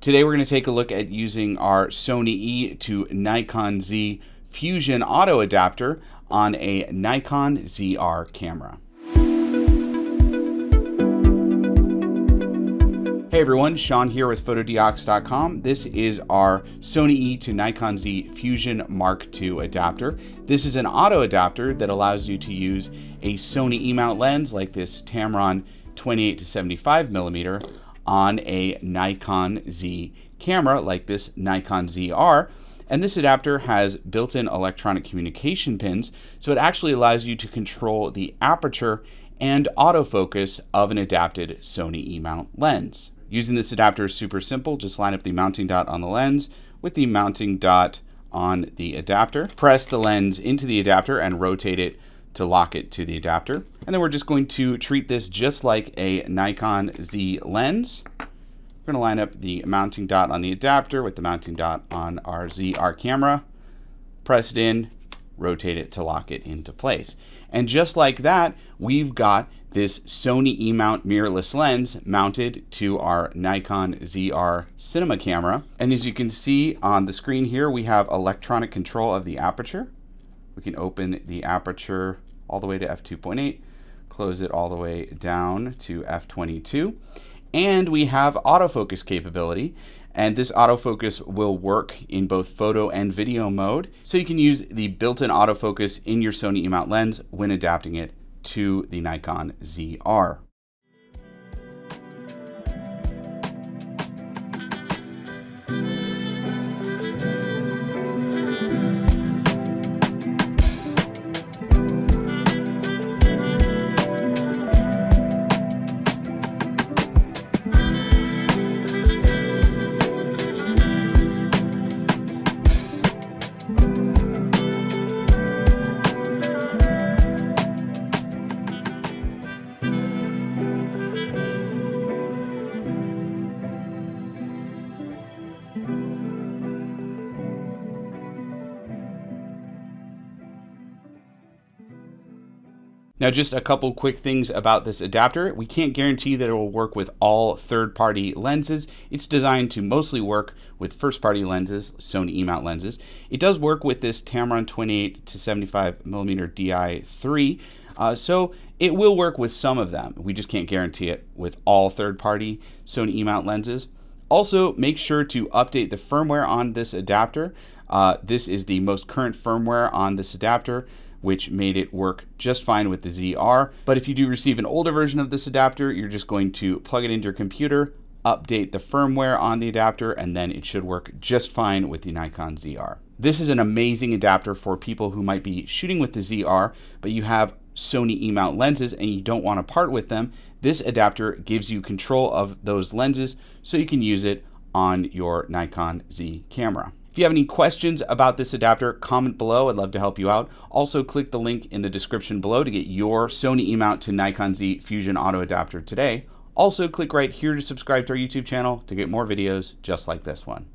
Today we're going to take a look at using our Sony E to Nikon Z Fusion auto adapter on a Nikon ZR camera. Hey everyone, Sean here with Fotodiox.com. This is our Sony E to Nikon Z Fusion Mark II adapter. This is an auto adapter that allows you to use a Sony E-mount lens like this Tamron 28 to 75mm on a Nikon Z camera like this Nikon ZR. And this adapter has built-in electronic communication pins, so it actually allows you to control the aperture and autofocus of an adapted Sony E-mount lens. Using this adapter is super simple. Just line up the mounting dot on the lens with the mounting dot on the adapter. Press the lens into the adapter and rotate it to lock it to the adapter. And then we're just going to treat this just like a Nikon Z lens. We're going to line up the mounting dot on the adapter with the mounting dot on our ZR camera. Press it in, rotate it to lock it into place. And just like that, we've got this Sony E-mount mirrorless lens mounted to our Nikon ZR cinema camera. And as you can see on the screen here, we have electronic control of the aperture. We can open the aperture all the way to f2.8, close it all the way down to f22. And we have autofocus capability. And this autofocus will work in both photo and video mode. So you can use the built-in autofocus in your Sony E-mount lens when adapting it to the Nikon ZR. Now, just a couple quick things about this adapter. We can't guarantee that it will work with all third-party lenses. It's designed to mostly work with first-party lenses, Sony E-mount lenses. It does work with this Tamron 28 to 75mm Di3, so it will work with some of them. We just can't guarantee it with all third-party Sony E-mount lenses. Also, make sure to update the firmware on this adapter. This is the most current firmware on this adapter, which made it work just fine with the ZR. But if you do receive an older version of this adapter, you're just going to plug it into your computer, update the firmware on the adapter, and then it should work just fine with the Nikon ZR. This is an amazing adapter for people who might be shooting with the ZR, but you have Sony E-mount lenses and you don't want to part with them. This adapter gives you control of those lenses so you can use it on your Nikon Z camera. If you have any questions about this adapter, comment below. I'd love to help you out. Also, click the link in the description below to get your Sony E-mount to Nikon Z Fusion auto adapter today. Also, click right here to subscribe to our YouTube channel to get more videos just like this one.